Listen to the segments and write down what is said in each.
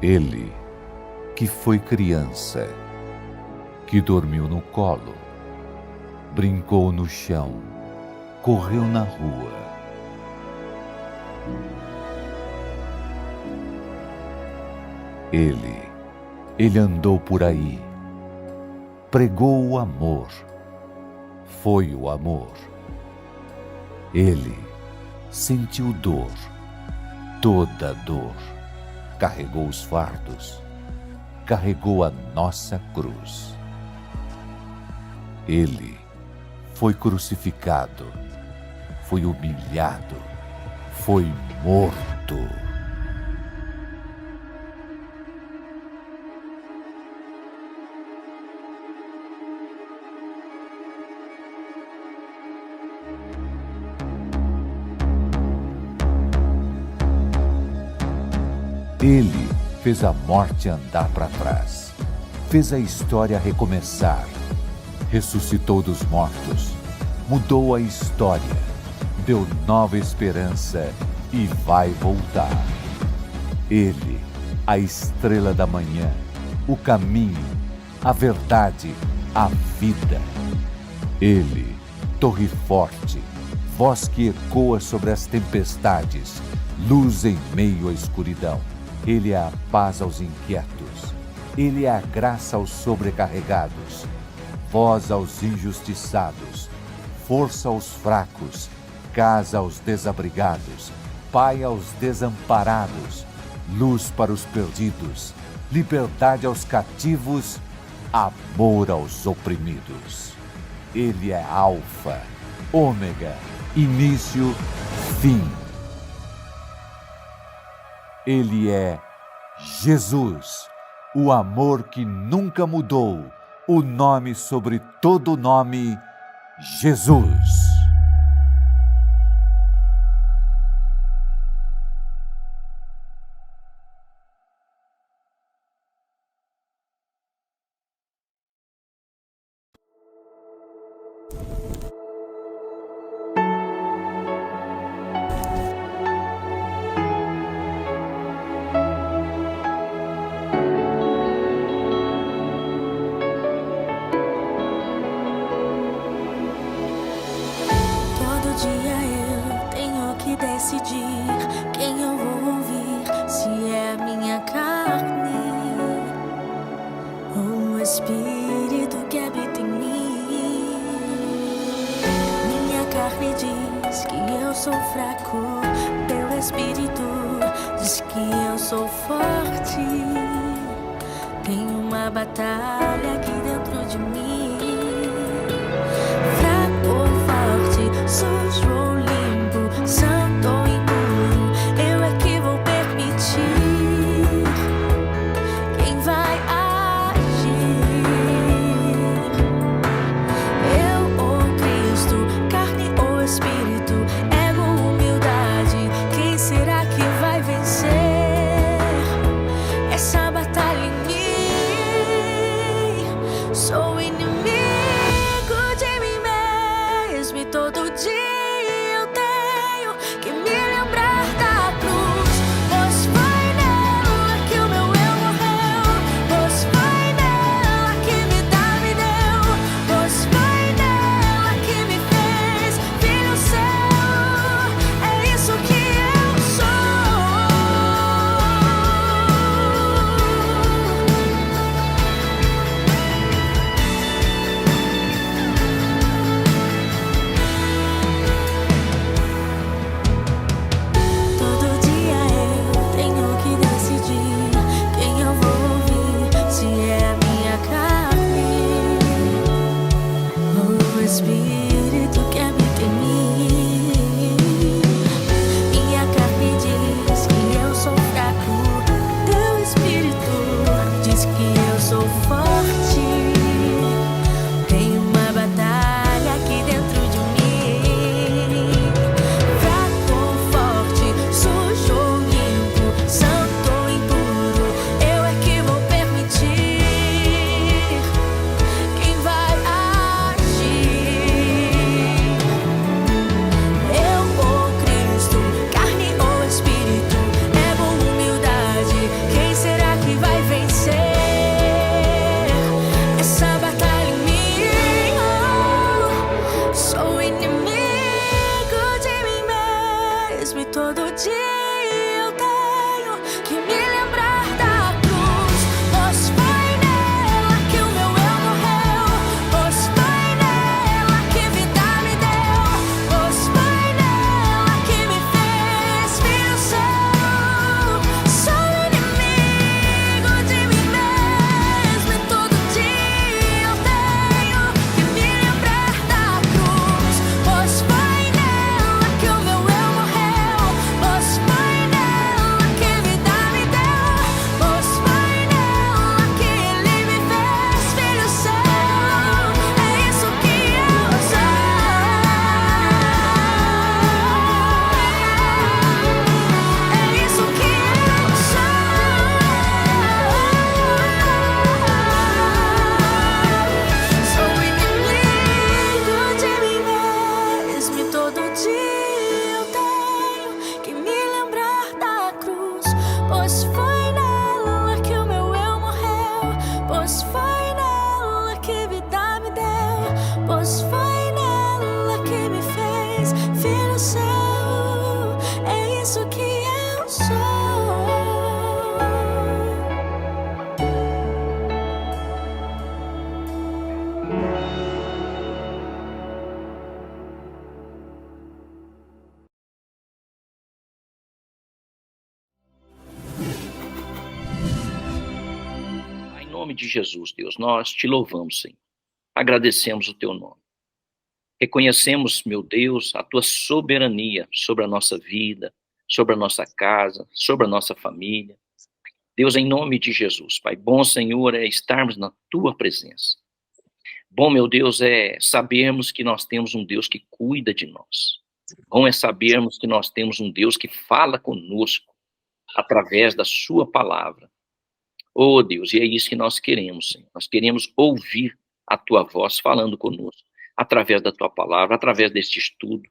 Ele, que foi criança, que dormiu no colo, brincou no chão, correu na rua. Ele andou por aí, pregou o amor, foi o amor. Ele sentiu dor, toda dor, carregou os fardos, carregou a nossa cruz. Ele foi crucificado, foi humilhado, foi morto. Ele fez a morte andar para trás, fez a história recomeçar, ressuscitou dos mortos, mudou a história, deu nova esperança e vai voltar. Ele, a estrela da manhã, o caminho, a verdade, a vida. Ele, torre forte, voz que ecoa sobre as tempestades, luz em meio à escuridão. Ele é a paz aos inquietos, Ele é a graça aos sobrecarregados, voz aos injustiçados, força aos fracos, casa aos desabrigados, pai aos desamparados, luz para os perdidos, liberdade aos cativos, amor aos oprimidos. Ele é Alfa, Ômega, início, fim. Ele é Jesus, o amor que nunca mudou, o nome sobre todo nome, Jesus. Sou inimigo de mim mesmo e todo dia mesmo, e todo dia eu tenho que me lembrar da cruz, pois foi nela que o meu eu morreu, pois foi nela que vida me deu, pois foi nela que me fez filho seu. Sou inimigo de mim mesmo, e todo dia eu tenho que me lembrar da cruz, pois foi nela que o meu eu morreu, pois foi nela que vida me deu, pois foi nela que ele me fez filho seu. É isso que eu sou. É isso que eu sou. Sou inimigo de mim mesmo, e todo dia eu tenho que me lembrar da cruz, pois foi nela que o meu eu morreu, pois foi nela que vida me deu, pois foi nela que me fez filho seu. É isso que eu sou. Em nome de Jesus, Deus, nós te louvamos, Senhor. Agradecemos o teu nome. Reconhecemos, meu Deus, a tua soberania sobre a nossa vida, sobre a nossa casa, sobre a nossa família. Deus, em nome de Jesus, Pai, bom, Senhor, é estarmos na tua presença. Bom, meu Deus, é sabermos que nós temos um Deus que cuida de nós. Bom é sabermos que nós temos um Deus que fala conosco através da sua palavra. Oh, Deus, e é isso que nós queremos, Senhor. Nós queremos ouvir a tua voz falando conosco, através da tua palavra, através deste estudo,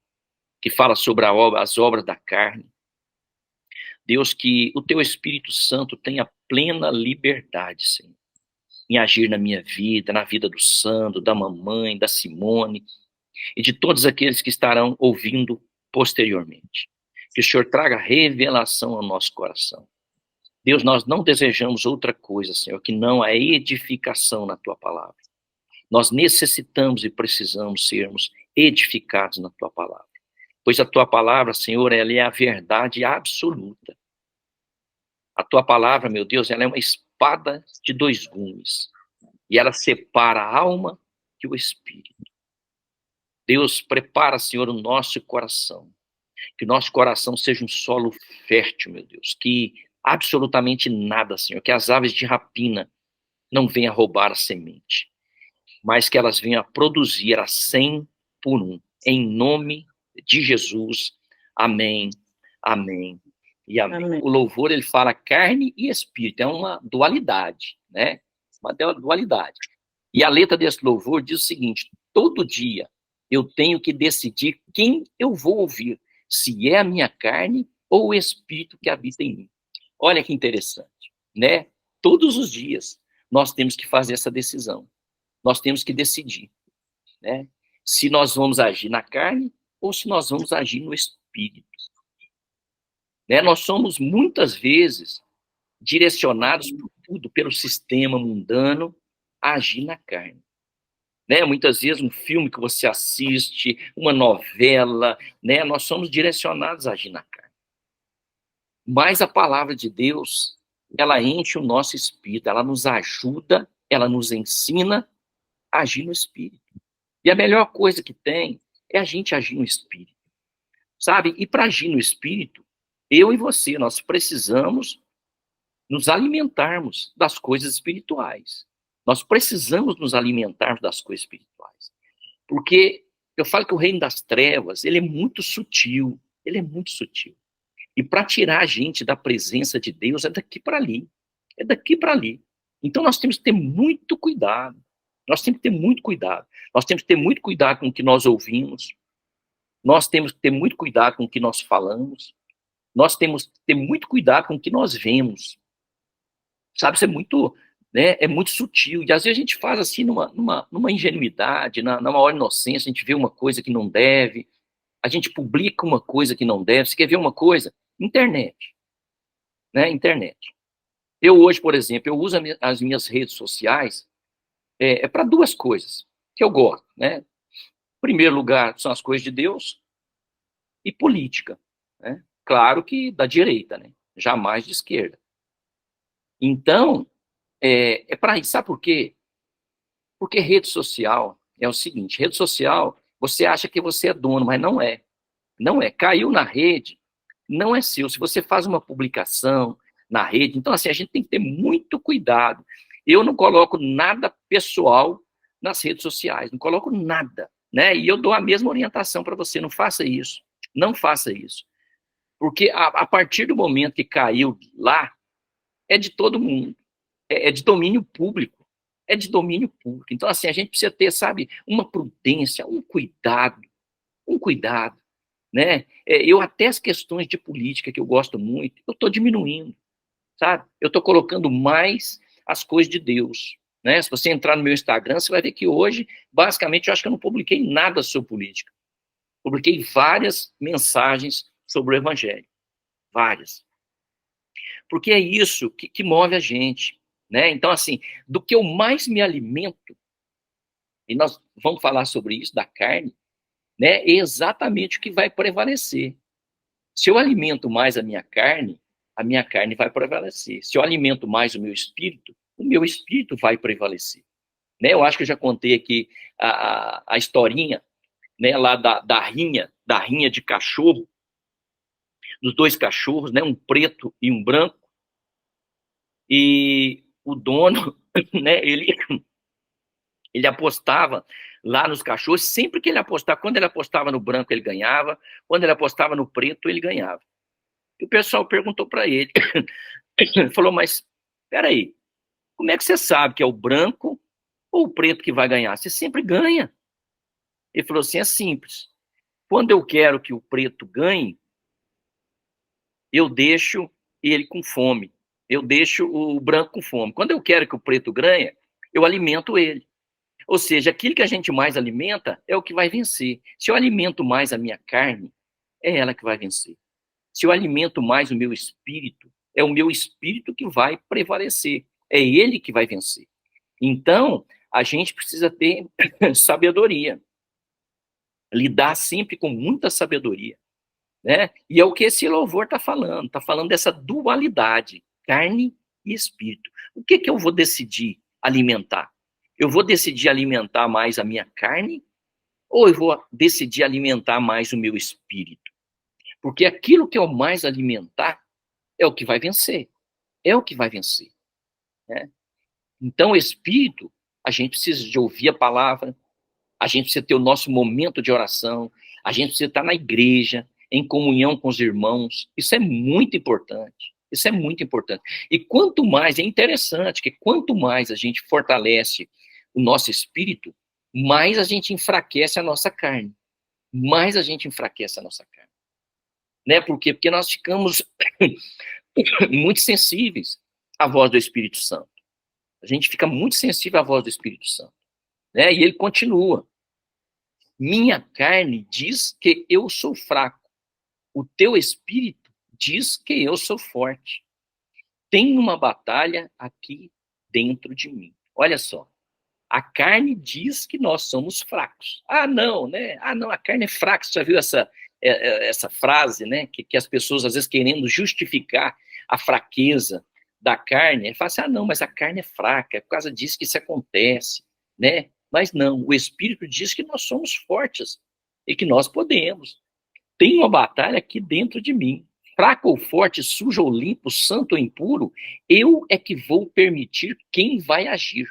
que fala sobre as obras da carne. Deus, que o teu Espírito Santo tenha plena liberdade, Senhor, em agir na minha vida, na vida do Sandro, da mamãe, da Simone, e de todos aqueles que estarão ouvindo posteriormente. Que o Senhor traga revelação ao nosso coração. Deus, nós não desejamos outra coisa, Senhor, que não a edificação na tua palavra. Nós necessitamos e precisamos sermos edificados na tua palavra. Pois a tua palavra, Senhor, ela é a verdade absoluta. A tua palavra, meu Deus, ela é uma espada de dois gumes. E ela separa a alma e o espírito. Deus, prepara, Senhor, o nosso coração. Que o nosso coração seja um solo fértil, meu Deus. Que absolutamente nada, Senhor, que as aves de rapina não venham roubar a semente, mas que elas venham a produzir a 100 por 1, em nome de Jesus, amém, amém e amém. Amém. O louvor, ele fala carne e espírito, é uma dualidade, né, uma dualidade, e a letra desse louvor diz o seguinte: todo dia eu tenho que decidir quem eu vou ouvir, se é a minha carne ou o espírito que habita em mim. Olha que interessante, né? Todos os dias nós temos que fazer essa decisão. Nós temos que decidir, né? Se nós vamos agir na carne ou se nós vamos agir no espírito. Né? Nós somos muitas vezes direcionados por tudo, pelo sistema mundano, a agir na carne. Né? Muitas vezes um filme que você assiste, uma novela, né? Nós somos direcionados a agir na carne. Mas a palavra de Deus, ela enche o nosso espírito, ela nos ajuda, ela nos ensina a agir no espírito. E a melhor coisa que tem é a gente agir no espírito. Sabe? E para agir no espírito, eu e você, nós precisamos nos alimentarmos das coisas espirituais. Nós precisamos nos alimentar das coisas espirituais. Porque eu falo que o reino das trevas, ele é muito sutil. Ele é muito sutil. E para tirar a gente da presença de Deus é daqui para ali. É daqui para ali. Então nós temos que ter muito cuidado. Nós temos que ter muito cuidado. Nós temos que ter muito cuidado com o que nós ouvimos. Nós temos que ter muito cuidado com o que nós falamos. Nós temos que ter muito cuidado com o que nós vemos. Sabe, isso é muito, né, é muito sutil. E às vezes a gente faz assim numa ingenuidade, na maior inocência, a gente vê uma coisa que não deve. a gente publica uma coisa que não deve. Você quer ver uma coisa? Internet. Né? Internet. Eu hoje, por exemplo, eu uso as minhas redes sociais para duas coisas que eu gosto. Né? Em primeiro lugar, são as coisas de Deus e política. Né? Claro que da direita, né? Jamais de esquerda. Então, para isso. Sabe por quê? Porque rede social é o seguinte, rede social, você acha que você é dono, mas não é. Não é. Caiu na rede, não é seu. Se você faz uma publicação na rede, então assim, a gente tem que ter muito cuidado. Eu não coloco nada pessoal nas redes sociais, não coloco nada, né? E eu dou a mesma orientação para você, não faça isso. Não faça isso. Porque a partir do momento que caiu lá, é de todo mundo. É de domínio público. É de domínio público. Então, assim, a gente precisa ter, sabe, uma prudência, um cuidado, né? Eu até as questões de política, que eu gosto muito, eu estou diminuindo, sabe? Eu estou colocando mais as coisas de Deus, né? Se você entrar no meu Instagram, você vai ver que hoje, basicamente, eu acho que eu não publiquei nada sobre política. Publiquei várias mensagens sobre o Evangelho. Várias. Porque é isso que move a gente, né? Então, assim, do que eu mais me alimento, e nós vamos falar sobre isso, da carne, né? É exatamente o que vai prevalecer. Se eu alimento mais a minha carne vai prevalecer. Se eu alimento mais o meu espírito vai prevalecer. Né? Eu acho que eu já contei aqui a historinha, né, lá da rinha de cachorro, dos dois cachorros, né, um preto e um branco, e o dono, né, ele apostava lá nos cachorros, sempre que ele apostava, quando ele apostava no branco, ele ganhava, quando ele apostava no preto, ele ganhava. E o pessoal perguntou para ele, falou, mas, peraí, como é que você sabe que é o branco ou o preto que vai ganhar? Você sempre ganha. Ele falou assim, é simples, quando eu quero que o preto ganhe, eu deixo ele com fome, eu deixo o branco com fome. Quando eu quero que o preto ganhe, eu alimento ele. Ou seja, aquilo que a gente mais alimenta é o que vai vencer. Se eu alimento mais a minha carne, é ela que vai vencer. Se eu alimento mais o meu espírito, é o meu espírito que vai prevalecer. É ele que vai vencer. Então, a gente precisa ter sabedoria. Lidar sempre com muita sabedoria. Né? E é o que esse louvor está falando dessa dualidade, carne e espírito. O que eu vou decidir alimentar? Eu vou decidir alimentar mais a minha carne ou eu vou decidir alimentar mais o meu espírito? Porque aquilo que eu mais alimentar é o que vai vencer. É o que vai vencer. Né? Então, o espírito, a gente precisa de ouvir a palavra, a gente precisa ter o nosso momento de oração, a gente precisa estar na igreja, em comunhão com os irmãos. Isso é muito importante. Isso é muito importante. E quanto mais, é interessante que quanto mais a gente fortalece o nosso espírito, mais a gente enfraquece a nossa carne. Mais a gente enfraquece a nossa carne. Né? Por quê? Porque nós ficamos muito sensíveis à voz do Espírito Santo. A gente fica muito sensível à voz do Espírito Santo. Né? E ele continua. Minha carne diz que eu sou fraco. O teu espírito diz que eu sou forte. Tem uma batalha aqui dentro de mim. Olha só. A carne diz que nós somos fracos. Ah, não, né? Ah, não, a carne é fraca. Você já viu essa frase, né? Que as pessoas, às vezes, querendo justificar a fraqueza da carne, falam assim, ah, não, mas a carne é fraca, é por causa disso que isso acontece, né? Mas não, o Espírito diz que nós somos fortes e que nós podemos. Tem uma batalha aqui dentro de mim. Fraco ou forte, sujo ou limpo, santo ou impuro, eu é que vou permitir quem vai agir.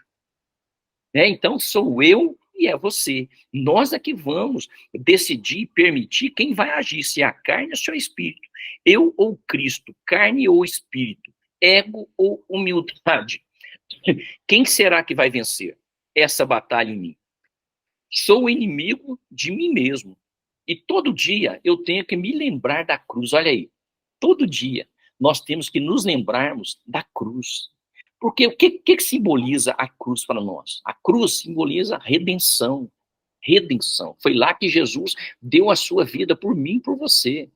Né? Então, sou eu e é você. Nós é que vamos decidir e permitir quem vai agir, se é a carne ou se é o espírito. Eu ou Cristo, carne ou espírito, ego ou humildade. Quem será que vai vencer essa batalha em mim? Sou o inimigo de mim mesmo. E todo dia eu tenho que me lembrar da cruz. Olha aí, todo dia nós temos que nos lembrarmos da cruz. Porque o que simboliza a cruz para nós? A cruz simboliza redenção. Redenção. Foi lá que Jesus deu a sua vida por mim e por você.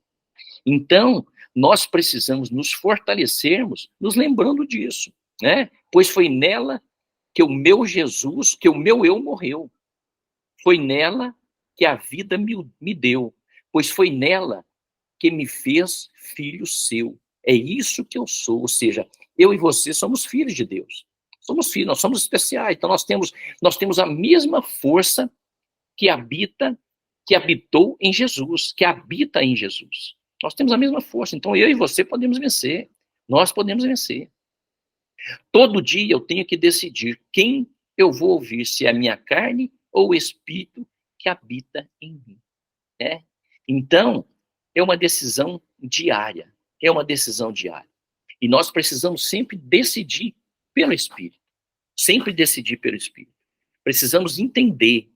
Então, nós precisamos nos fortalecermos, nos lembrando disso, né? Pois foi nela que o meu Jesus, que o meu eu morreu. Foi nela que a vida me deu. Pois foi nela que me fez filho seu. É isso que eu sou. Ou seja, eu e você somos filhos de Deus. Somos filhos, nós somos especiais. Então, nós temos a mesma força que habitou em Jesus, que habita em Jesus. Nós temos a mesma força. Então, eu e você podemos vencer. Nós podemos vencer. Todo dia eu tenho que decidir quem eu vou ouvir, se é a minha carne ou o Espírito que habita em mim. Né? Então, é uma decisão diária. É uma decisão diária. E nós precisamos sempre decidir pelo Espírito. Sempre decidir pelo Espírito. Precisamos entender,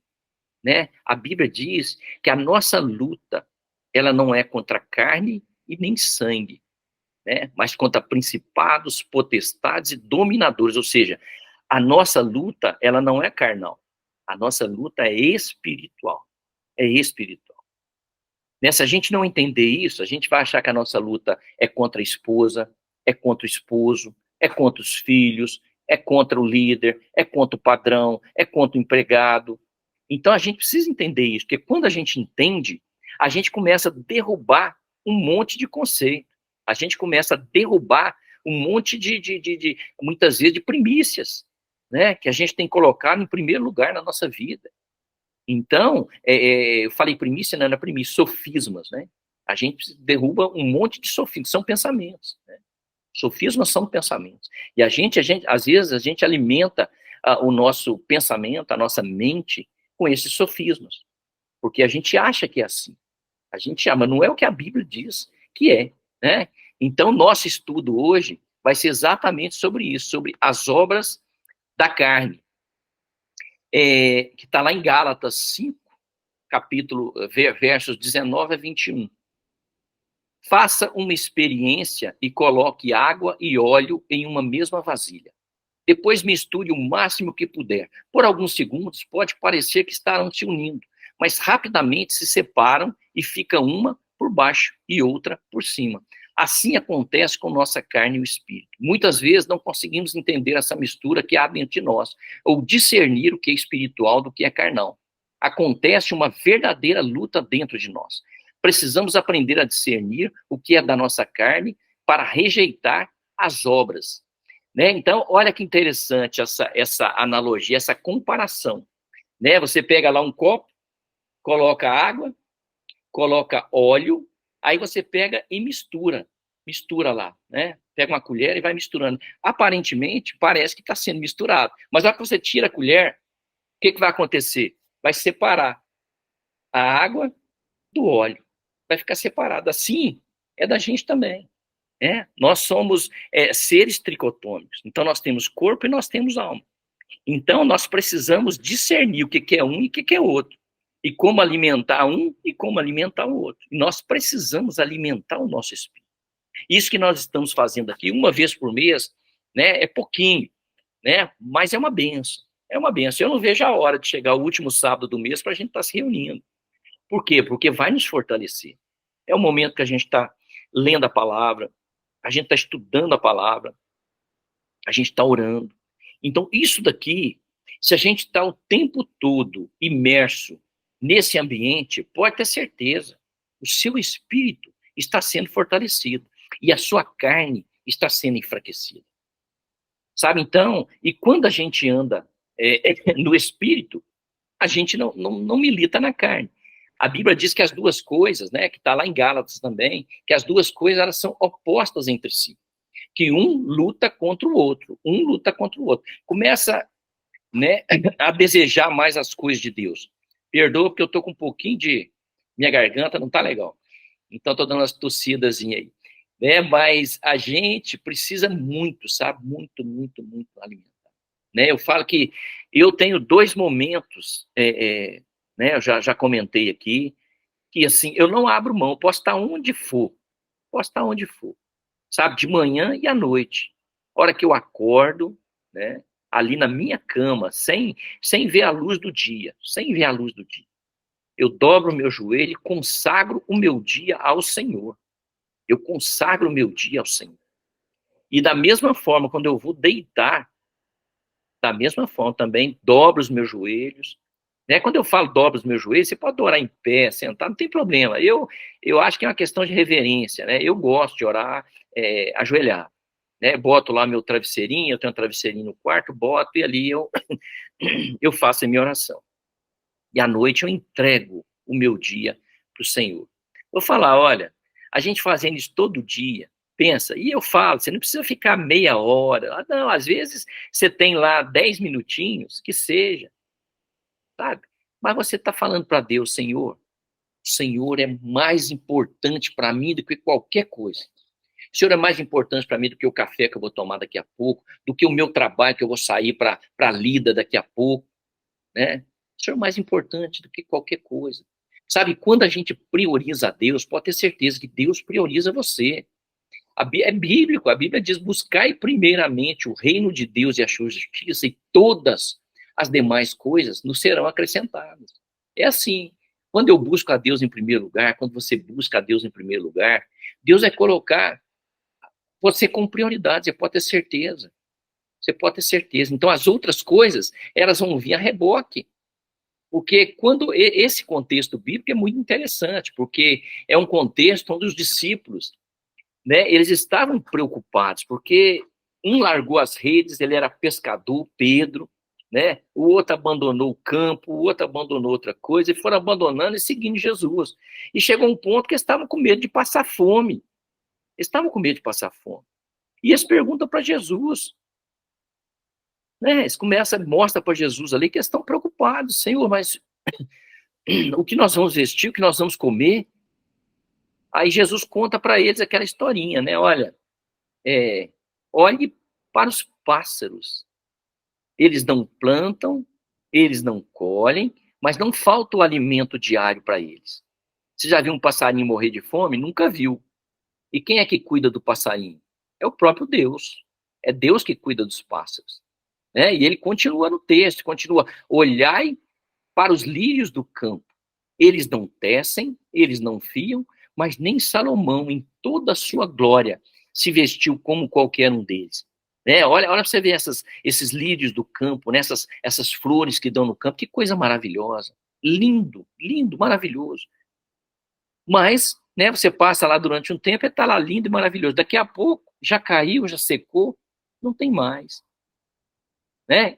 né? A Bíblia diz que a nossa luta, ela não é contra carne e nem sangue, né? Mas contra principados, potestades e dominadores. Ou seja, a nossa luta, ela não é carnal. A nossa luta é espiritual. É espiritual. Né? Se a gente não entender isso, a gente vai achar que a nossa luta é contra a esposa, é contra o esposo, é contra os filhos, é contra o líder, é contra o padrão, é contra o empregado. Então a gente precisa entender isso, porque quando a gente entende, a gente começa a derrubar um monte de conceito. A gente começa a derrubar um monte muitas vezes, de primícias, né? Que a gente tem colocado em primeiro lugar na nossa vida. Então, eu falei primícia, não era primícia, sofismas, né? A gente derruba um monte de sofismas, são pensamentos, né? Sofismas são pensamentos. E às vezes, a gente alimenta o nosso pensamento, a nossa mente, com esses sofismas. Porque a gente acha que é assim. A gente ama, não é o que a Bíblia diz que é, né? Então, nosso estudo hoje vai ser exatamente sobre isso, sobre as obras da carne. Que está lá em Gálatas 5, capítulo, versos 19 a 21. Faça uma experiência e coloque água e óleo em uma mesma vasilha. Depois misture o máximo que puder. Por alguns segundos, pode parecer que estarão se unindo, mas rapidamente se separam e fica uma por baixo e outra por cima. Assim acontece com nossa carne e o espírito. Muitas vezes não conseguimos entender essa mistura que há dentro de nós, ou discernir o que é espiritual do que é carnal. Acontece uma verdadeira luta dentro de nós. Precisamos aprender a discernir o que é da nossa carne para rejeitar as obras. Né? Então, olha que interessante essa analogia, essa comparação. Né? Você pega lá um copo, coloca água, coloca óleo, aí você pega e mistura lá, né? Pega uma colher e vai misturando. Aparentemente, parece que está sendo misturado. Mas na hora que você tira a colher, o que vai acontecer? Vai separar a água do óleo. Vai ficar separado. Assim, é da gente também. Né? Nós somos seres tricotômicos. Então, nós temos corpo e nós temos alma. Então, nós precisamos discernir o que é um e o que é outro. E como alimentar um e como alimentar o outro. E nós precisamos alimentar o nosso espírito. Isso que nós estamos fazendo aqui, uma vez por mês, né, é pouquinho, né, mas é uma benção. É uma benção. Eu não vejo a hora de chegar o último sábado do mês para a gente estar se reunindo. Por quê? Porque vai nos fortalecer. É o momento que a gente está lendo a palavra, a gente está estudando a palavra, a gente está orando. Então, isso daqui, se a gente está o tempo todo imerso nesse ambiente, pode ter certeza, o seu espírito está sendo fortalecido e a sua carne está sendo enfraquecida. Sabe, então, e quando a gente anda no espírito, a gente não milita na carne. A Bíblia diz que as duas coisas, né, que está lá em Gálatas também, que as duas coisas elas são opostas entre si. Que um luta contra o outro, Começa, né, a desejar mais as coisas de Deus. Perdoa porque eu estou com um pouquinho de... Minha garganta não está legal. Então, estou dando umas tossidazinhas aí. Né? Mas a gente precisa muito, sabe? Muito alimentar. Né? Eu falo que eu tenho 2 momentos, né? Eu já comentei aqui, que assim, eu não abro mão, posso estar onde for. Sabe? De manhã e à noite. A hora que eu acordo, né? ali na minha cama, sem ver a luz do dia, sem ver a luz do dia. Eu dobro o meu joelho e consagro o meu dia ao Senhor. Eu consagro o meu dia ao Senhor. E da mesma forma, quando eu vou deitar, da mesma forma também dobro os meus joelhos. Né? Quando eu falo dobro os meus joelhos, você pode orar em pé, sentar, não tem problema. Eu acho que é uma questão de reverência. Né? Eu gosto de orar ajoelhar. Né? Boto lá meu travesseirinho, eu tenho um travesseirinho no quarto, boto e ali eu faço a minha oração. E à noite eu entrego o meu dia para o Senhor. Vou falar, olha, a gente fazendo isso todo dia, pensa, e eu falo, você não precisa ficar meia hora, não, às vezes você tem lá 10 minutinhos, que seja, sabe? Mas você está falando para Deus, Senhor, o Senhor é mais importante para mim do que qualquer coisa. O Senhor é mais importante para mim do que o café que eu vou tomar daqui a pouco, do que o meu trabalho que eu vou sair para a lida daqui a pouco, né? O Senhor é mais importante do que qualquer coisa. Sabe, quando a gente prioriza a Deus, pode ter certeza que Deus prioriza você. É bíblico, a Bíblia diz, buscai primeiramente o reino de Deus e a sua justiça, e todas as demais coisas nos serão acrescentadas. É assim, quando eu busco a Deus em primeiro lugar, quando você busca a Deus em primeiro lugar, Deus vai colocar você com prioridade, você pode ter certeza. Você pode ter certeza. Então, as outras coisas, elas vão vir a reboque. Porque quando esse contexto bíblico é muito interessante, porque é um contexto onde os discípulos, né, eles estavam preocupados, porque um largou as redes, ele era pescador, Pedro, né, o outro abandonou o campo, o outro abandonou outra coisa, e foram abandonando e seguindo Jesus. E chegou um ponto que eles estavam com medo de passar fome. Eles estavam com medo de passar fome. E eles perguntam para Jesus, né, eles mostra para Jesus ali que eles estão preocupados, Senhor, mas o que nós vamos vestir, o que nós vamos comer? Aí Jesus conta para eles aquela historinha, né, olha, olhe para os pássaros, eles não plantam, eles não colhem, mas não falta o alimento diário para eles. Você já viu um passarinho morrer de fome? Nunca viu. E quem é que cuida do passarinho? É o próprio Deus. É Deus que cuida dos pássaros. Né? E ele continua no texto, continua, olhai para os lírios do campo. Eles não tecem, eles não fiam, mas nem Salomão, em toda a sua glória, se vestiu como qualquer um deles. Né? Olha para você ver esses lírios do campo, né? essas flores que dão no campo, que coisa maravilhosa. Lindo, lindo, maravilhoso. Mas, né, você passa lá durante um tempo e está lá lindo e maravilhoso. Daqui a pouco, já caiu, já secou, não tem mais. Né?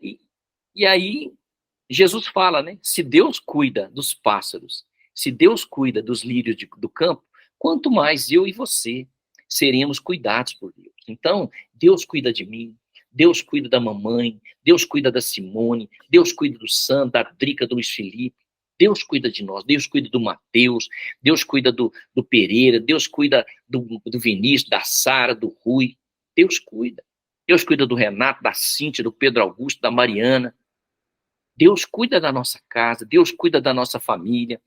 E aí, Jesus fala, né? Se Deus cuida dos pássaros, se Deus cuida dos lírios do campo, quanto mais eu e você seremos cuidados por Deus. Então, Deus cuida de mim, Deus cuida da mamãe, Deus cuida da Simone, Deus cuida do Sandro, da Drica, do Luiz Felipe, Deus cuida de nós, Deus cuida do Mateus, Deus cuida do Pereira, Deus cuida do Vinícius, da Sara, do Rui, Deus cuida. Deus cuida do Renato, da Cíntia, do Pedro Augusto, da Mariana. Deus cuida da nossa casa, Deus cuida da nossa família.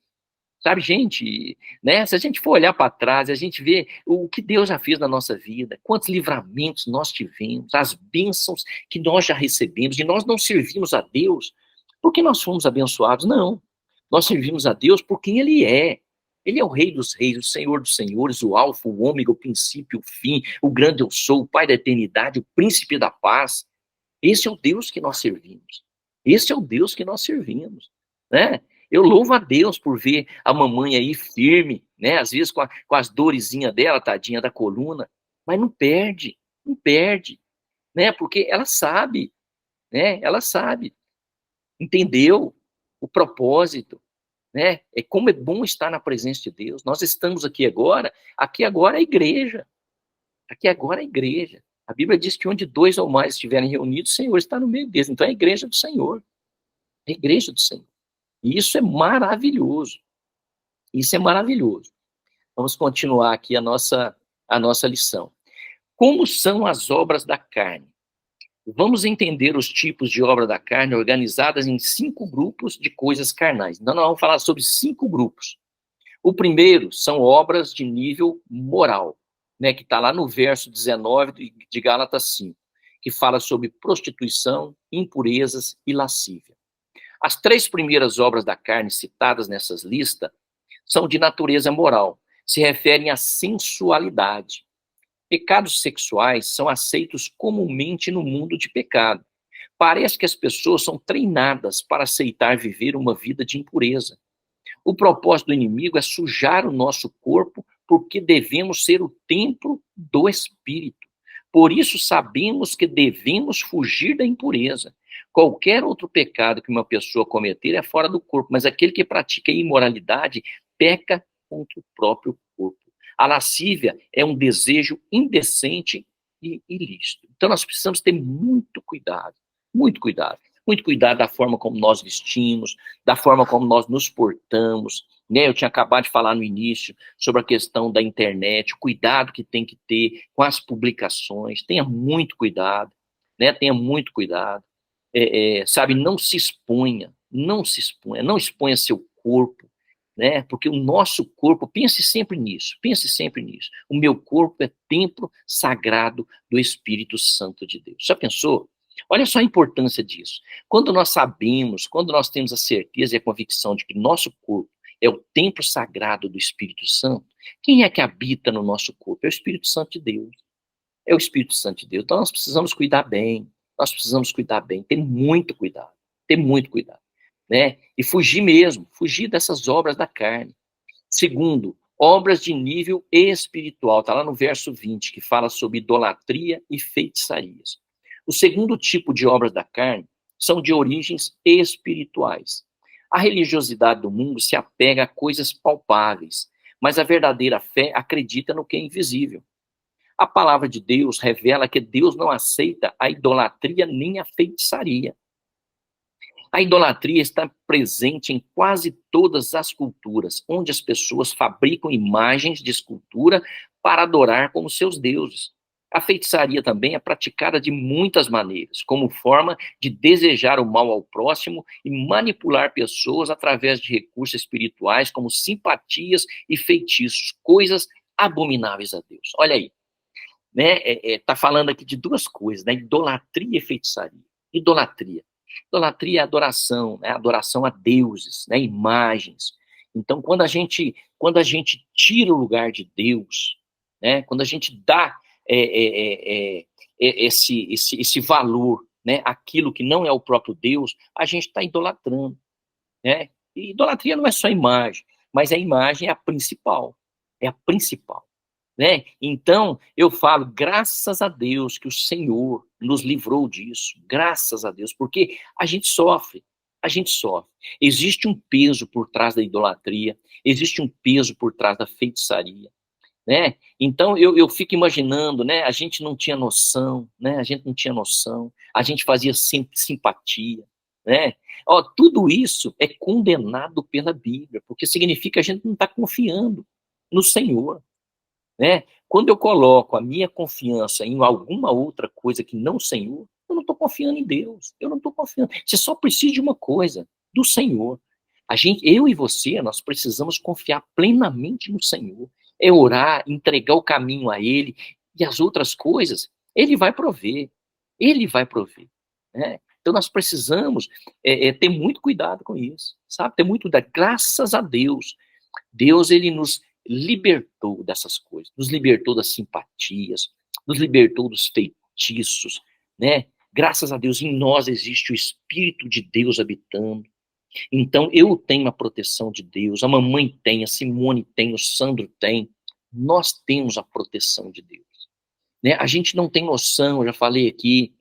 Sabe, gente, né? Se a gente for olhar para trás, a gente vê o que Deus já fez na nossa vida, quantos livramentos nós tivemos, as bênçãos que nós já recebemos, e nós não servimos a Deus porque nós fomos abençoados, não. Nós servimos a Deus por quem Ele é. Ele é o Rei dos Reis, o Senhor dos Senhores, o Alfa, o Ômega, o princípio, o fim, o grande eu sou, o Pai da eternidade, o príncipe da paz. Esse é o Deus que nós servimos. Esse é o Deus que nós servimos, né? Eu louvo a Deus por ver a mamãe aí firme, né? Às vezes com as dorezinhas dela, tadinha da coluna, mas não perde, né? Porque ela sabe, né? Ela sabe, entendeu o propósito, né? É como é bom estar na presença de Deus. Nós estamos aqui agora é a igreja, aqui agora é a igreja. A Bíblia diz que onde 2 ou mais estiverem reunidos, o Senhor está no meio deles. Então é a igreja do Senhor, é a igreja do Senhor. E isso é maravilhoso. Isso é maravilhoso. Vamos continuar aqui a nossa lição. Como são as obras da carne? Vamos entender os tipos de obra da carne organizadas em 5 grupos de coisas carnais. Então, nós vamos falar sobre 5 grupos. O primeiro são obras de nível moral, né, que está lá no verso 19 de Gálatas 5. que fala sobre prostituição, impurezas e lascívia. As 3 primeiras obras da carne citadas nessas listas são de natureza moral, se referem à sensualidade. Pecados sexuais são aceitos comumente no mundo de pecado. Parece que as pessoas são treinadas para aceitar viver uma vida de impureza. O propósito do inimigo é sujar o nosso corpo, porque devemos ser o templo do Espírito. Por isso sabemos que devemos fugir da impureza. Qualquer outro pecado que uma pessoa cometer é fora do corpo, mas aquele que pratica imoralidade peca contra o próprio corpo. A lascívia é um desejo indecente e ilícito. Então nós precisamos ter muito cuidado, muito cuidado. Muito cuidado da forma como nós vestimos, da forma como nós nos portamos, né? Eu tinha acabado de falar no início sobre a questão da internet, o cuidado que tem que ter com as publicações. Tenha muito cuidado, né? Tenha muito cuidado. Sabe, não se exponha, não exponha seu corpo, né? Porque o nosso corpo, pense sempre nisso. O meu corpo é templo sagrado do Espírito Santo de Deus. Já pensou? Olha só a importância disso. Quando nós sabemos, quando nós temos a certeza e a convicção de que nosso corpo é o templo sagrado do Espírito Santo, quem é que habita no nosso corpo? É o Espírito Santo de Deus. É o Espírito Santo de Deus. Então nós precisamos cuidar bem. Ter muito cuidado, né? E fugir dessas obras da carne. Segundo, obras de nível espiritual. Está lá no verso 20, que fala sobre idolatria e feitiçarias. O segundo tipo de obras da carne são de origens espirituais. A religiosidade do mundo se apega a coisas palpáveis, mas a verdadeira fé acredita no que é invisível. A palavra de Deus revela que Deus não aceita a idolatria nem a feitiçaria. A idolatria está presente em quase todas as culturas, onde as pessoas fabricam imagens de escultura para adorar como seus deuses. A feitiçaria também é praticada de muitas maneiras, como forma de desejar o mal ao próximo e manipular pessoas através de recursos espirituais, como simpatias e feitiços, coisas abomináveis a Deus. Olha aí, né? Tá falando aqui de 2 coisas, né? Idolatria e feitiçaria. Idolatria é adoração, né? Adoração a deuses, né? Imagens. Então, quando a gente tira o lugar de Deus, né? Quando a gente dá esse valor, né, aquilo que não é o próprio Deus, a gente está idolatrando, né? E idolatria não é só imagem, mas a imagem é a principal, né? Então, eu falo, graças a Deus que o Senhor nos livrou disso, graças a Deus, porque a gente sofre. Existe um peso por trás da idolatria, existe um peso por trás da feitiçaria, né? Então eu fico imaginando, né? A gente não tinha noção, né? A gente fazia sempre simpatia, né? Tudo isso é condenado pela Bíblia, porque significa que a gente não está confiando no Senhor, né? Quando eu coloco a minha confiança em alguma outra coisa que não o Senhor, eu não estou confiando em Deus, eu não estou confiando. Você só precisa de uma coisa, do Senhor. Eu e você, nós precisamos confiar plenamente no Senhor. É orar, entregar o caminho a Ele, e as outras coisas, Ele vai prover, né? Então nós precisamos ter muito cuidado com isso, sabe? Ter muito cuidado. Graças a Deus, Ele nos libertou dessas coisas, nos libertou das simpatias, nos libertou dos feitiços, né? Graças a Deus, em nós existe o Espírito de Deus habitando. Então, eu tenho a proteção de Deus, a mamãe tem, a Simone tem, o Sandro tem. Nós temos a proteção de Deus, né? A gente não tem noção, eu já falei aqui,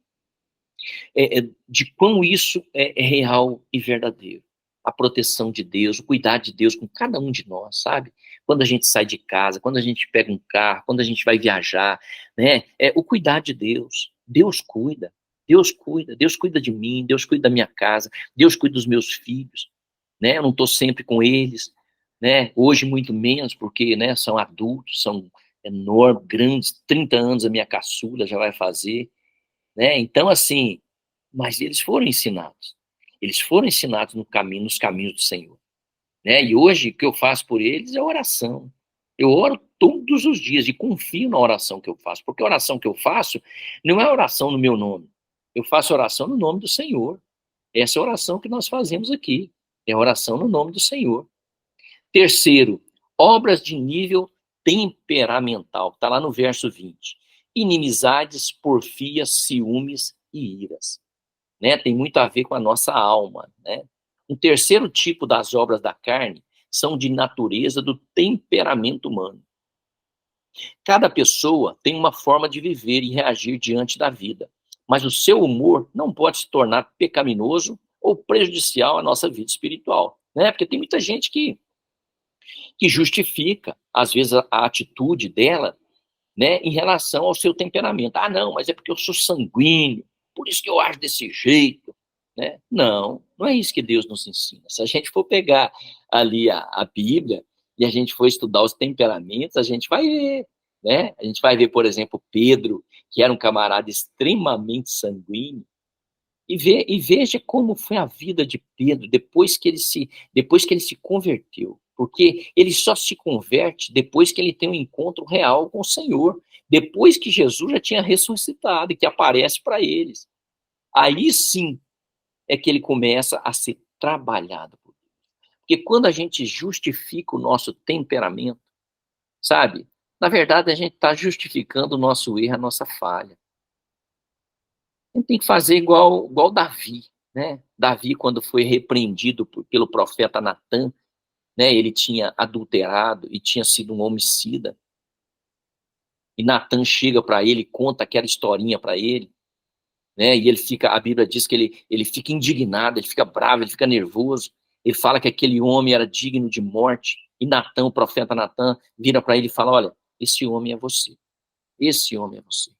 de quão isso é real e verdadeiro. A proteção de Deus, o cuidado de Deus com cada um de nós, sabe? Quando a gente sai de casa, quando a gente pega um carro, quando a gente vai viajar, né? O cuidado de Deus. Deus cuida de mim, Deus cuida da minha casa, Deus cuida dos meus filhos, né? Eu não estou sempre com eles, né? Hoje muito menos, porque, né, são adultos, são enormes, grandes, 30 anos a minha caçula já vai fazer, né? Então, assim, mas eles foram ensinados no caminho, nos caminhos do Senhor, né? E hoje o que eu faço por eles é oração. Eu oro todos os dias e confio na oração que eu faço, porque a oração que eu faço não é oração no meu nome, eu faço oração no nome do Senhor. Essa é a oração que nós fazemos aqui, é a oração no nome do Senhor. Terceiro, obras de nível temperamental, está lá no verso 20. Inimizades, porfias, ciúmes e iras. Né? Tem muito a ver com a nossa alma. Né? Um terceiro tipo das obras da carne são de natureza do temperamento humano. Cada pessoa tem uma forma de viver e reagir diante da vida, mas o seu humor não pode se tornar pecaminoso ou prejudicial à nossa vida espiritual. Né? Porque tem muita gente que justifica, às vezes, a atitude dela, né, em relação ao seu temperamento. Ah, não, mas é porque eu sou sanguíneo, por isso que eu ajo desse jeito. Né? Não, não é isso que Deus nos ensina. Se a gente for pegar ali a Bíblia e a gente for estudar os temperamentos, a gente vai ver. Né? A gente vai ver, por exemplo, Pedro, que era um camarada extremamente sanguíneo, e veja como foi a vida de Pedro depois que ele se converteu. Porque ele só se converte depois que ele tem um encontro real com o Senhor. Depois que Jesus já tinha ressuscitado e que aparece para eles. Aí sim é que ele começa a ser trabalhado por Deus. Porque quando a gente justifica o nosso temperamento, sabe? Na verdade, a gente está justificando o nosso erro, a nossa falha. A gente tem que fazer igual Davi, né? Davi, quando foi repreendido pelo profeta Natan, né? Ele tinha adulterado e tinha sido um homicida. E Natan chega para ele, conta aquela historinha para ele, né? E ele fica, a Bíblia diz que ele fica indignado, ele fica bravo, ele fica nervoso. Ele fala que aquele homem era digno de morte. E Natan, o profeta Natan, vira para ele e fala: olha, esse homem é você. Esse homem é você.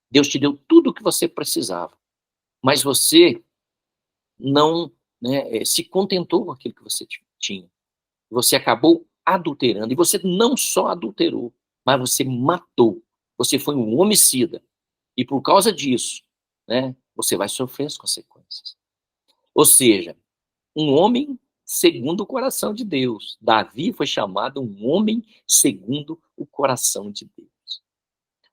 Deus te deu tudo o que você precisava, mas você não, né, se contentou com aquilo que você tinha. Você acabou adulterando, e você não só adulterou, mas você matou. Você foi um homicida, e por causa disso, né, você vai sofrer as consequências. Ou seja, um homem segundo o coração de Deus. Davi foi chamado um homem segundo o coração de Deus.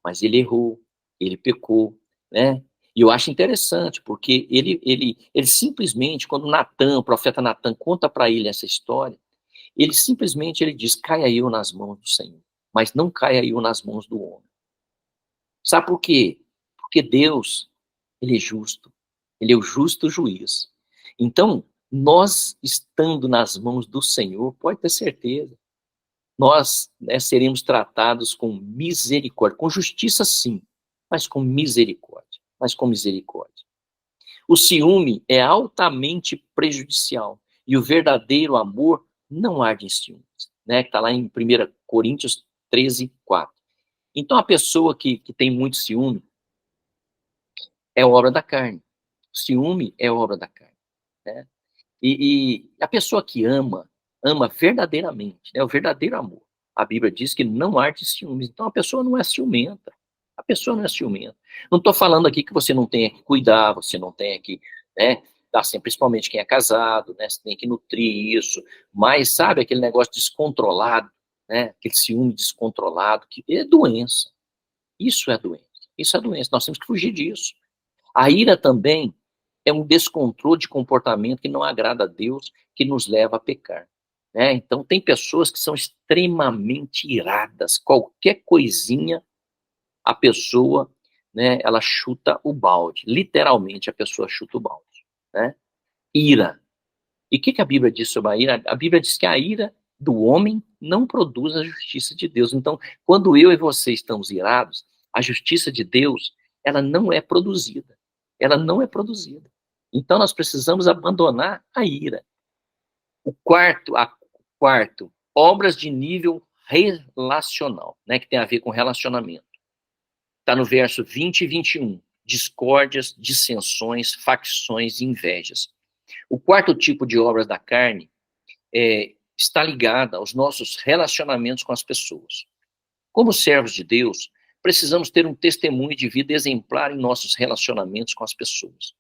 Mas ele errou, ele pecou, né? E eu acho interessante, porque ele simplesmente, quando Natan, o profeta Natan, conta para ele essa história, ele simplesmente diz: caia eu nas mãos do Senhor, mas não caia eu nas mãos do homem. Sabe por quê? Porque Deus, ele é justo, ele é o justo juiz. Então, nós estando nas mãos do Senhor, pode ter certeza, nós, né, seremos tratados com misericórdia, com justiça sim, mas com misericórdia, O ciúme é altamente prejudicial, e o verdadeiro amor não arde em ciúmes, né, que está lá em 1 Coríntios 13, 4. Então, a pessoa que tem muito ciúme é obra da carne. O ciúme é obra da carne, né? E a pessoa que ama verdadeiramente, né, o verdadeiro amor. A Bíblia diz que não arde ciúmes. Então a pessoa não é ciumenta. A pessoa não é ciumenta. Não estou falando aqui que você não tenha que cuidar, você não tenha que, né, dar sempre, principalmente quem é casado, né, você tem que nutrir isso. Mas sabe aquele negócio descontrolado, né, aquele ciúme descontrolado, que é doença. Isso é doença. Isso é doença. Nós temos que fugir disso. A ira também é um descontrole de comportamento que não agrada a Deus, que nos leva a pecar. Né? Então, tem pessoas que são extremamente iradas. Qualquer coisinha, a pessoa, né, ela chuta o balde. Literalmente, a pessoa chuta o balde. Né? Ira. E o que a Bíblia diz sobre a ira? A Bíblia diz que a ira do homem não produz a justiça de Deus. Então, quando eu e você estamos irados, a justiça de Deus, ela não é produzida. Ela não é produzida. Então, nós precisamos abandonar a ira. O quarto, obras de nível relacional, né, que tem a ver com relacionamento. Está no verso 20 e 21. Discórdias, dissensões, facções e invejas. O quarto tipo de obras da carne está ligada aos nossos relacionamentos com as pessoas. Como servos de Deus, precisamos ter um testemunho de vida exemplar em nossos relacionamentos com as pessoas.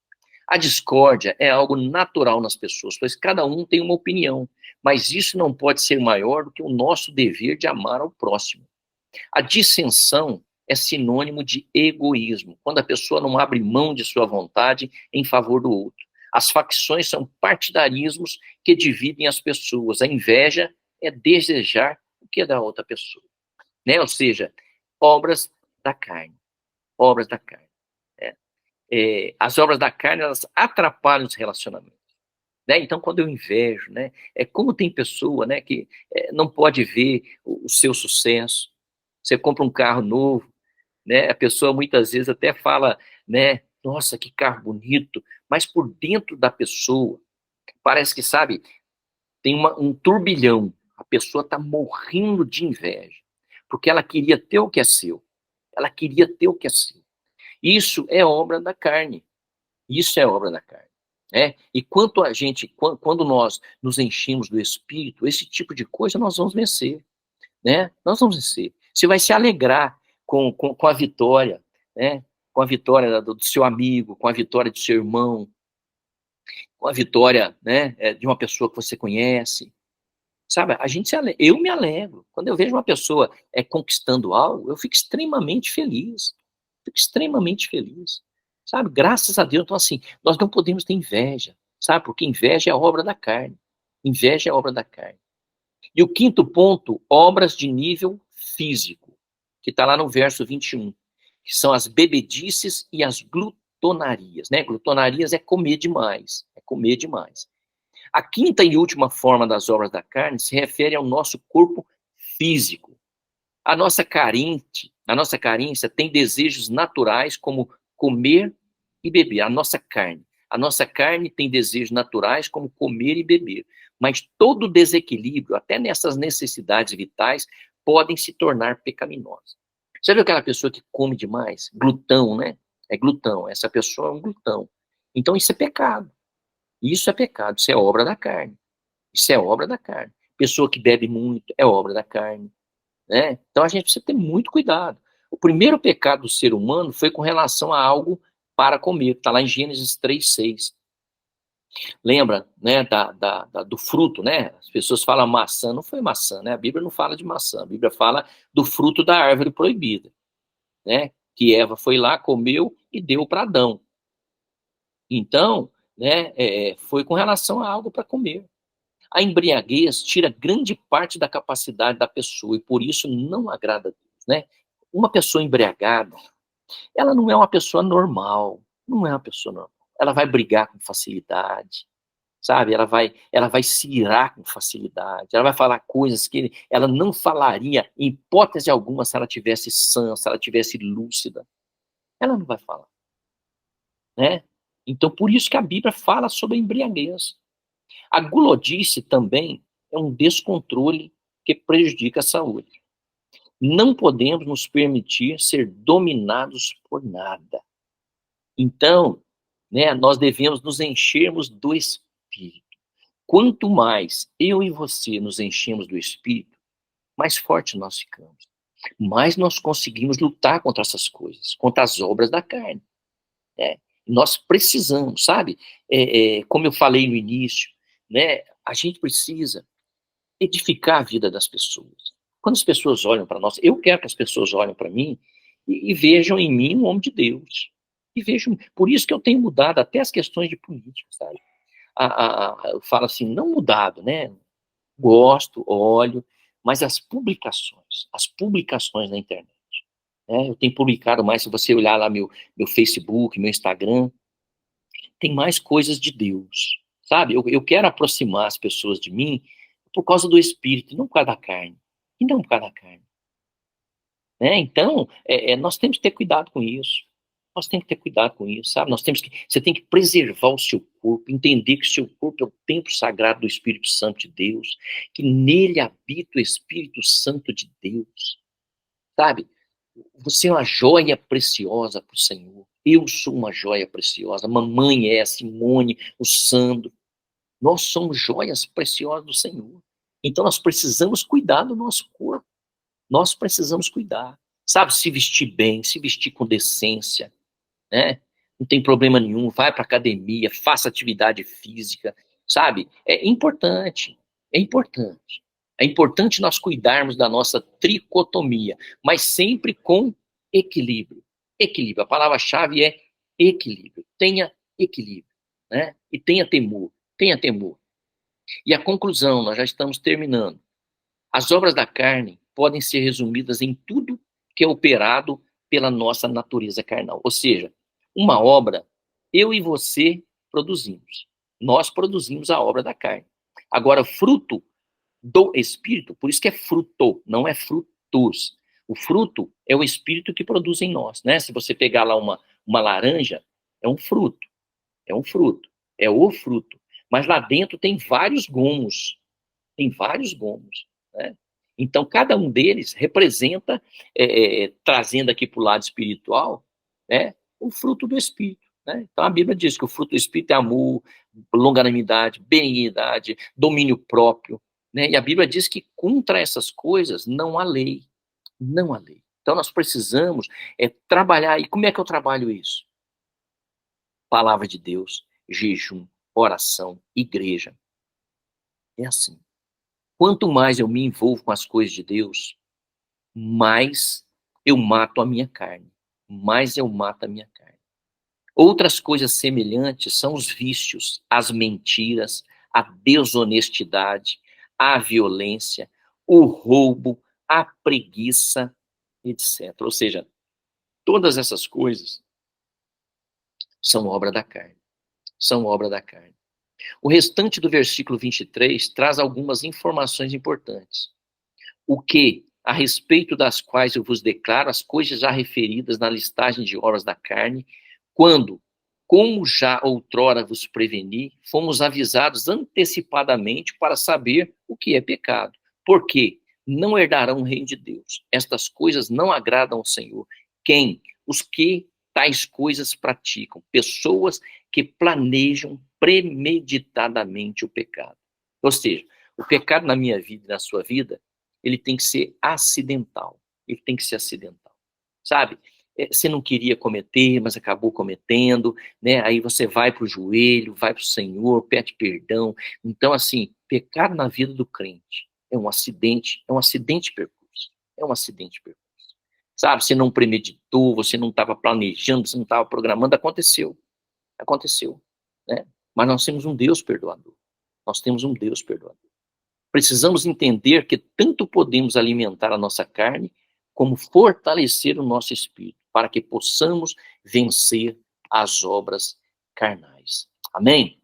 A discórdia é algo natural nas pessoas, pois cada um tem uma opinião, mas isso não pode ser maior do que o nosso dever de amar ao próximo. A dissensão é sinônimo de egoísmo, quando a pessoa não abre mão de sua vontade em favor do outro. As facções são partidarismos que dividem as pessoas. A inveja é desejar o que é da outra pessoa, né? Ou seja, obras da carne, obras da carne. As obras da carne, elas atrapalham os relacionamentos. Né? Então, quando eu invejo, né, como tem pessoa, né, que não pode ver o seu sucesso. Você compra um carro novo, né, a pessoa muitas vezes até fala, né, nossa, que carro bonito, mas por dentro da pessoa, parece que, sabe, tem um turbilhão. A pessoa está morrendo de inveja, porque ela queria ter o que é seu. Ela queria ter o que é seu. Isso é obra da carne. Isso é obra da carne. Né? E quando nós nos enchemos do Espírito, esse tipo de coisa nós vamos vencer. Né? Nós vamos vencer. Você vai se alegrar com a vitória, né? Com a vitória do seu amigo, com a vitória do seu irmão, com a vitória, né, de uma pessoa que você conhece. Sabe, eu me alegro. Quando eu vejo uma pessoa conquistando algo, eu fico extremamente feliz. Fico extremamente feliz. Sabe, graças a Deus. Então, assim, nós não podemos ter inveja, sabe, porque inveja é obra da carne. Inveja é obra da carne. E o quinto ponto, obras de nível físico, que está lá no verso 21, que são as bebedices e as glutonarias, né? Glutonarias é comer demais, é comer demais. A quinta e última forma das obras da carne se refere ao nosso corpo físico. A nossa carência tem desejos naturais como comer e beber. A nossa carne tem desejos naturais como comer e beber. Mas todo desequilíbrio, até nessas necessidades vitais, podem se tornar pecaminosas. Já viu aquela pessoa que come demais? Glutão, né? É glutão. Essa pessoa é um glutão. Então isso é pecado. Isso é pecado. Isso é obra da carne. Isso é obra da carne. Pessoa que bebe muito é obra da carne. Né? Então a gente precisa ter muito cuidado. O primeiro pecado do ser humano foi com relação a algo para comer. Está lá em Gênesis 3:6. Lembra, né, do fruto, né? As pessoas falam maçã, não foi maçã, né? A Bíblia não fala de maçã, a Bíblia fala do fruto da árvore proibida, né? Que Eva foi lá, comeu e deu para Adão. Então, né, foi com relação a algo para comer. A embriaguez tira grande parte da capacidade da pessoa e por isso não agrada a Deus, né? Uma pessoa embriagada, ela não é uma pessoa normal, não é uma pessoa normal. Ela vai brigar com facilidade, sabe? Ela vai se irar com facilidade, ela vai falar coisas que ela não falaria em hipótese alguma se ela tivesse sã, se ela tivesse lúcida. Ela não vai falar, né? Então, por isso que a Bíblia fala sobre a embriaguez. A gulodice também é um descontrole que prejudica a saúde. Não podemos nos permitir ser dominados por nada. Então, né, nós devemos nos enchermos do Espírito. Quanto mais eu e você nos enchemos do Espírito, mais forte nós ficamos. Mais nós conseguimos lutar contra essas coisas, contra as obras da carne. Né? Nós precisamos, sabe? Como eu falei no início, né, a gente precisa edificar a vida das pessoas. Quando as pessoas olham para nós, eu quero que as pessoas olhem para mim e vejam em mim um homem de Deus. E vejam, por isso que eu tenho mudado até as questões de política, sabe? Eu falo assim, não mudado, né? Gosto, olho, mas as publicações na internet. Né? Eu tenho publicado mais, se você olhar lá meu Facebook, meu Instagram, tem mais coisas de Deus, sabe? Eu quero aproximar as pessoas de mim por causa do Espírito, não por causa da carne. E não por causa da carne. Né? Então, nós temos que ter cuidado com isso. Nós temos que ter cuidado com isso, sabe? Você tem que preservar o seu corpo, entender que o seu corpo é o templo sagrado do Espírito Santo de Deus, que nele habita o Espírito Santo de Deus, sabe? Você é uma joia preciosa para o Senhor. Eu sou uma joia preciosa. A mamãe a Simone, o Sandro. Nós somos joias preciosas do Senhor. Então nós precisamos cuidar do nosso corpo. Nós precisamos cuidar. Sabe, se vestir bem, se vestir com decência, né? Não tem problema nenhum, vai para academia, faça atividade física, sabe? É importante, é importante. É importante nós cuidarmos da nossa tricotomia, mas sempre com equilíbrio. Equilíbrio. A palavra-chave é equilíbrio. Tenha equilíbrio, né? E tenha temor. Tenha temor. E a conclusão, nós já estamos terminando. As obras da carne podem ser resumidas em tudo que é operado pela nossa natureza carnal. Ou seja, uma obra, eu e você produzimos. Nós produzimos a obra da carne. Agora, fruto do Espírito, por isso que é fruto, não é frutos. O fruto é o Espírito que produz em nós, né? Se você pegar lá uma laranja, é um fruto, é um fruto, é o fruto. Mas lá dentro tem vários gomos, né? Então, cada um deles representa, trazendo aqui para o lado espiritual, né, o fruto do Espírito. Né? Então, a Bíblia diz que o fruto do Espírito é amor, longanimidade, benignidade, domínio próprio. Né? E a Bíblia diz que contra essas coisas não há lei. Não há lei. Então, nós precisamos trabalhar. E como é que eu trabalho isso? Palavra de Deus, jejum, oração, igreja. É assim. Quanto mais eu me envolvo com as coisas de Deus, mais eu mato a minha carne. Mais eu mato a minha carne. Outras coisas semelhantes são os vícios, as mentiras, a desonestidade, a violência, o roubo, a preguiça, etc. Ou seja, todas essas coisas são obra da carne. São obra da carne. O restante do versículo 23 traz algumas informações importantes. O que, a respeito das quais eu vos declaro as coisas já referidas na listagem de obras da carne, quando, como já outrora vos preveni, fomos avisados antecipadamente para saber o que é pecado. Porque não herdarão o reino de Deus. Estas coisas não agradam ao Senhor. Quem? Os que tais coisas praticam. Pessoas que planejam premeditadamente o pecado. Ou seja, o pecado na minha vida e na sua vida, ele tem que ser acidental. Ele tem que ser acidental. Sabe? Você não queria cometer, mas acabou cometendo, né? Aí você vai para o joelho, vai para o Senhor, pede perdão. Então, assim, pecado na vida do crente é um acidente de percurso. É um acidente de percurso. Sabe? Você não premeditou, você não estava planejando, você não estava programando, aconteceu. Aconteceu, né? Mas nós temos um Deus perdoador. Nós temos um Deus perdoador. Precisamos entender que tanto podemos alimentar a nossa carne, como fortalecer o nosso espírito, para que possamos vencer as obras carnais. Amém?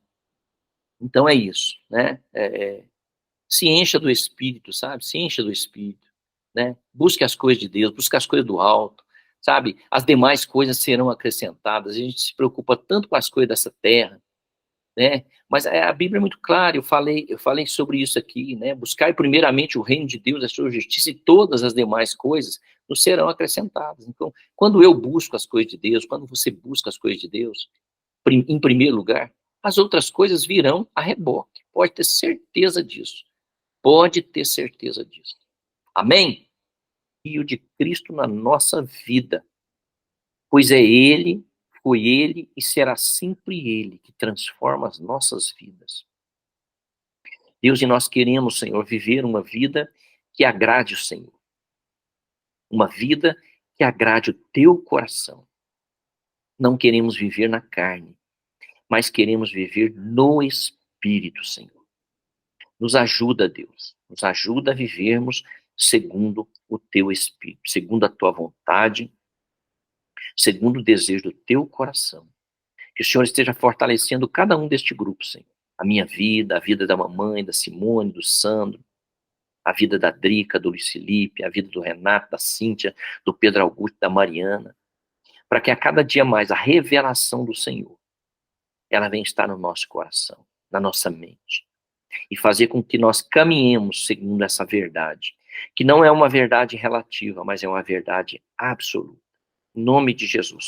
Então é isso, né? Se encha do Espírito, sabe? Se encha do Espírito, né? Busque as coisas de Deus, busque as coisas do alto, sabe? As demais coisas serão acrescentadas. A gente se preocupa tanto com as coisas dessa terra, né? Mas a Bíblia é muito clara, eu falei sobre isso aqui, né? Buscai primeiramente o reino de Deus, a sua justiça, e todas as demais coisas nos serão acrescentadas. Então, quando eu busco as coisas de Deus, quando você busca as coisas de Deus, em primeiro lugar, as outras coisas virão a reboque. Pode ter certeza disso. Pode ter certeza disso. Amém? E o de Cristo na nossa vida. Pois é Ele, foi Ele e será sempre Ele que transforma as nossas vidas. Deus, e nós queremos, Senhor, viver uma vida que agrade o Senhor. Uma vida que agrade o teu coração. Não queremos viver na carne, mas queremos viver no Espírito, Senhor. Nos ajuda, Deus. Nos ajuda a vivermos segundo o teu Espírito, segundo a tua vontade, segundo o desejo do teu coração. Que o Senhor esteja fortalecendo cada um deste grupo, Senhor. A minha vida, a vida da mamãe, da Simone, do Sandro, a vida da Drica, do Luiz Felipe, a vida do Renato, da Cíntia, do Pedro Augusto, da Mariana, para que a cada dia mais a revelação do Senhor, ela venha estar no nosso coração, na nossa mente, e fazer com que nós caminhemos segundo essa verdade, que não é uma verdade relativa, mas é uma verdade absoluta. Em nome de Jesus.